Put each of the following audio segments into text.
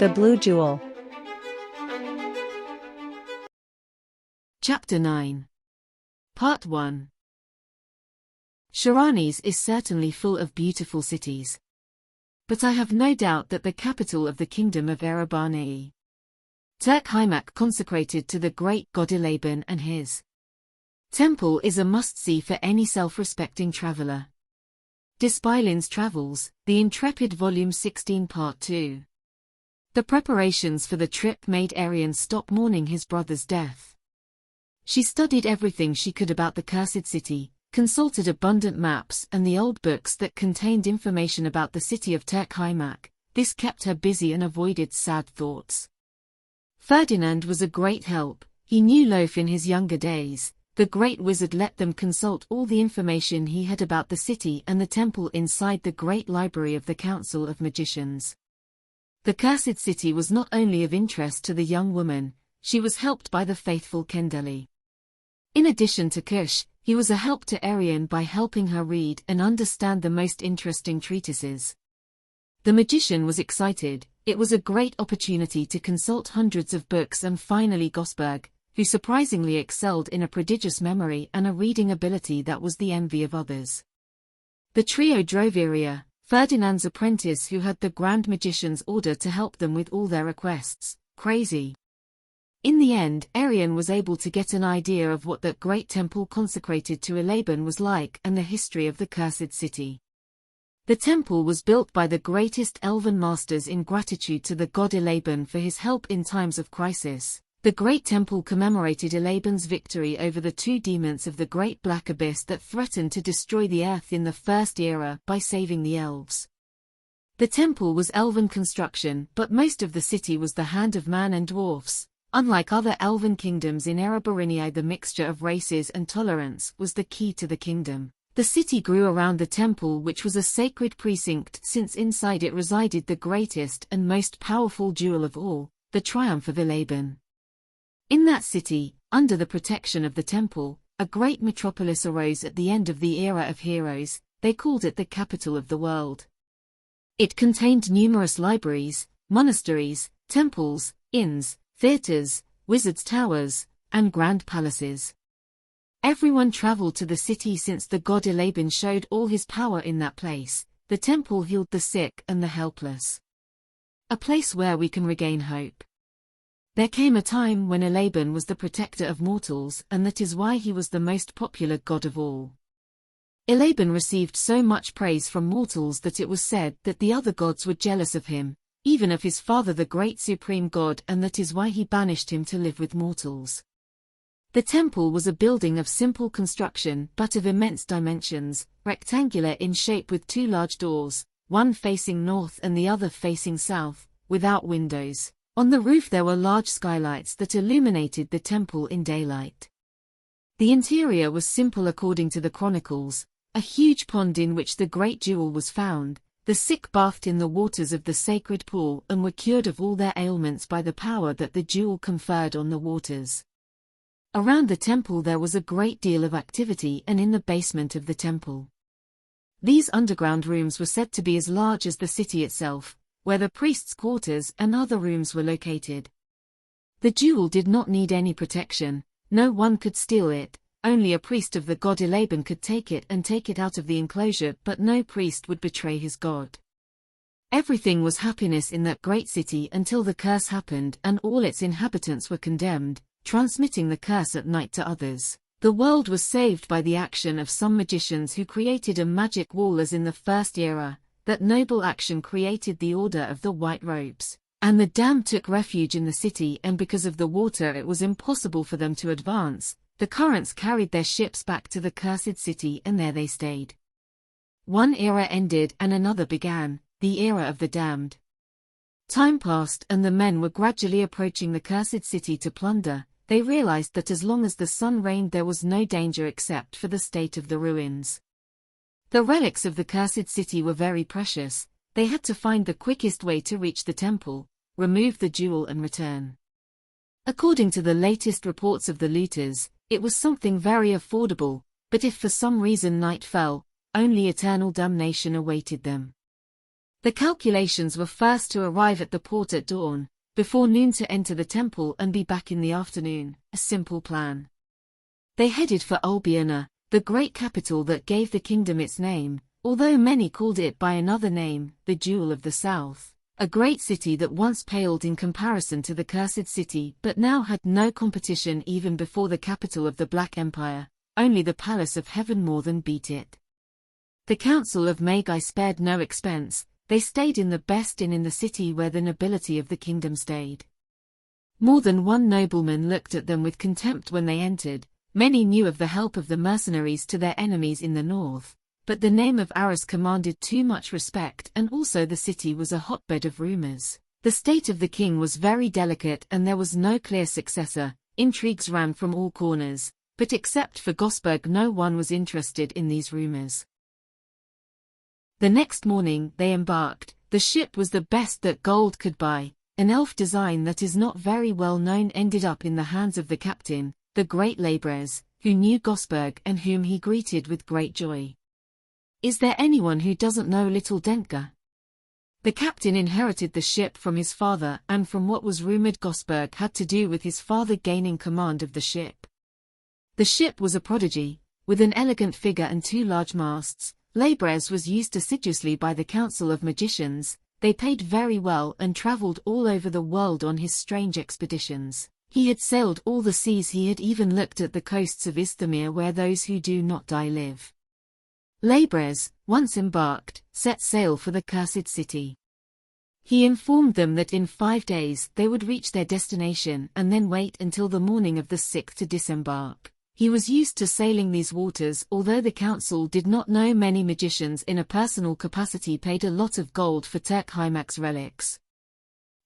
The Blue Jewel. Chapter 9. Part 1. Sharanes is certainly full of beautiful cities. But I have no doubt that the capital of the kingdom of Erebanei, Turkheimak, consecrated to the great god Elaban and his temple, is a must-see for any self-respecting traveler. Despilin's Travels, The Intrepid Volume 16 Part 2. The preparations for the trip made Arian stop mourning his brother's death. She studied everything she could about the cursed city, consulted abundant maps and the old books that contained information about the city of Turkheimak. This kept her busy and avoided sad thoughts. Ferdinand was a great help. He knew Loaf in his younger days. The great wizard let them consult all the information he had about the city and the temple inside the great library of the Council of Magicians. The cursed city was not only of interest to the young woman, she was helped by the faithful Kendeli. In addition to Kush, he was a help to Arian by helping her read and understand the most interesting treatises. The magician was excited. It was a great opportunity to consult hundreds of books, and finally Gosberg, who surprisingly excelled in a prodigious memory and a reading ability that was the envy of others. The trio drove Iria, Ferdinand's apprentice who had the Grand Magician's order to help them with all their requests, crazy. In the end, Arian was able to get an idea of what that great temple consecrated to Elaban was like and the history of the cursed city. The temple was built by the greatest elven masters in gratitude to the god Elaban for his help in times of crisis. The great temple commemorated Elaban's victory over the two demons of the great black abyss that threatened to destroy the earth in the First Era by saving the elves. The temple was elven construction, but most of the city was the hand of man and dwarfs. Unlike other elven kingdoms in Erebanei, the mixture of races and tolerance was the key to the kingdom. The city grew around the temple, which was a sacred precinct since inside it resided the greatest and most powerful jewel of all, the triumph of Elaban. In that city, under the protection of the temple, a great metropolis arose at the end of the era of heroes. They called it the capital of the world. It contained numerous libraries, monasteries, temples, inns, theaters, wizards' towers, and grand palaces. Everyone traveled to the city since the god Elaban showed all his power in that place. The temple healed the sick and the helpless. A place where we can regain hope. There came a time when Elaban was the protector of mortals, and that is why he was the most popular god of all. Elaban received so much praise from mortals that it was said that the other gods were jealous of him, even of his father the great supreme god, and that is why he banished him to live with mortals. The temple was a building of simple construction but of immense dimensions, rectangular in shape with two large doors, one facing north and the other facing south, without windows. On the roof there were large skylights that illuminated the temple in daylight. The interior was simple according to the chronicles: a huge pond in which the great jewel was found. The sick bathed in the waters of the sacred pool and were cured of all their ailments by the power that the jewel conferred on the waters. Around the temple there was a great deal of activity, and in the basement of the temple, these underground rooms were said to be as large as the city itself, where the priests' quarters and other rooms were located. The jewel did not need any protection. No one could steal it. Only a priest of the god Elaban could take it and take it out of the enclosure, but no priest would betray his god. Everything was happiness in that great city until the curse happened and all its inhabitants were condemned, transmitting the curse at night to others. The world was saved by the action of some magicians who created a magic wall as in the First Era. That noble action created the Order of the White Robes, and the dam took refuge in the city, and because of the water it was impossible for them to advance. The currents carried their ships back to the cursed city, and there they stayed. One era ended and another began, the era of the damned. Time passed and the men were gradually approaching the cursed city to plunder. They realized that as long as the sun reigned there was no danger except for the state of the ruins. The relics of the cursed city were very precious. They had to find the quickest way to reach the temple, remove the jewel and return. According to the latest reports of the looters, it was something very affordable, but if for some reason night fell, only eternal damnation awaited them. The calculations were first to arrive at the port at dawn, before noon to enter the temple and be back in the afternoon, a simple plan. They headed for Ulbiana, the great capital that gave the kingdom its name, although many called it by another name, the Jewel of the South, a great city that once paled in comparison to the Cursed City but now had no competition even before the capital of the Black Empire, only the Palace of Heaven more than beat it. The Council of Magi spared no expense. They stayed in the best inn in the city where the nobility of the kingdom stayed. More than one nobleman looked at them with contempt when they entered. Many knew of the help of the mercenaries to their enemies in the north, but the name of Aras commanded too much respect, and also the city was a hotbed of rumors. The state of the king was very delicate and there was no clear successor. Intrigues ran from all corners, but except for Gosberg no one was interested in these rumors. The next morning they embarked. The ship was the best that gold could buy. An elf design that is not very well known ended up in the hands of the captain, the great Labrez, who knew Gosberg and whom he greeted with great joy. Is there anyone who doesn't know little Denka? The captain inherited the ship from his father, and from what was rumored Gosberg had to do with his father gaining command of the ship. The ship was a prodigy, with an elegant figure and 2 large masts. Labrez was used assiduously by the Council of Magicians. They paid very well and traveled all over the world on his strange expeditions. He had sailed all the seas, he had even looked at the coasts of Istamir where those who do not die live. Labrez, once embarked, set sail for the Cursed City. He informed them that in 5 days they would reach their destination and then wait until the morning of the 6th to disembark. He was used to sailing these waters, although the council did not know. Many magicians in a personal capacity paid a lot of gold for Turk Hymak's relics.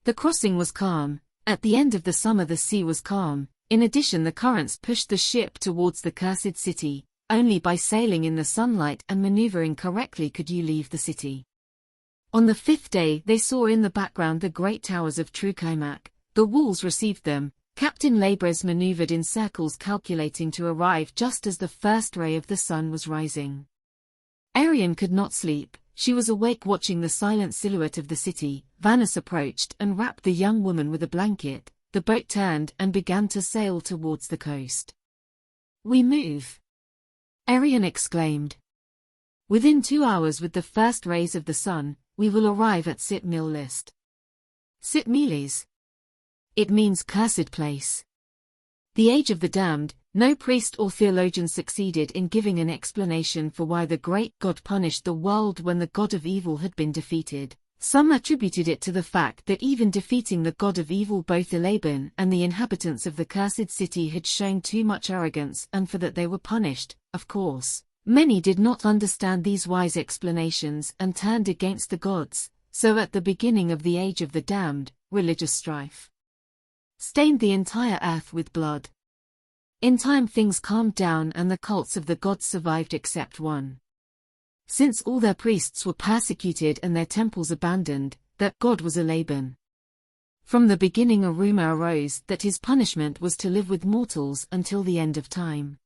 The crossing was calm. At the end of the summer the sea was calm. In addition, the currents pushed the ship towards the Cursed City. Only by sailing in the sunlight and maneuvering correctly could you leave the city. On the 5th day they saw in the background the great towers of Truk Hymak. The walls received them. Captain Labrez maneuvered in circles, calculating to arrive just as the first ray of the sun was rising. Arian could not sleep. She was awake watching the silent silhouette of the city. Vanus approached and wrapped the young woman with a blanket. The boat turned and began to sail towards the coast. "We move!" Arian exclaimed. "Within 2 hours with the first rays of the sun, we will arrive at Sit Mil List." Sit Miles. It means cursed place. The Age of the Damned. No priest or theologian succeeded in giving an explanation for why the great God punished the world when the God of evil had been defeated. Some attributed it to the fact that even defeating the God of evil, both Elaban and the inhabitants of the Cursed City had shown too much arrogance, and for that they were punished, of course. Many did not understand these wise explanations and turned against the gods, so at the beginning of the Age of the Damned, religious strife stained the entire earth with blood. In time things calmed down and the cults of the gods survived except one. Since all their priests were persecuted and their temples abandoned, that god was Elaban. From the beginning a rumor arose that his punishment was to live with mortals until the end of time.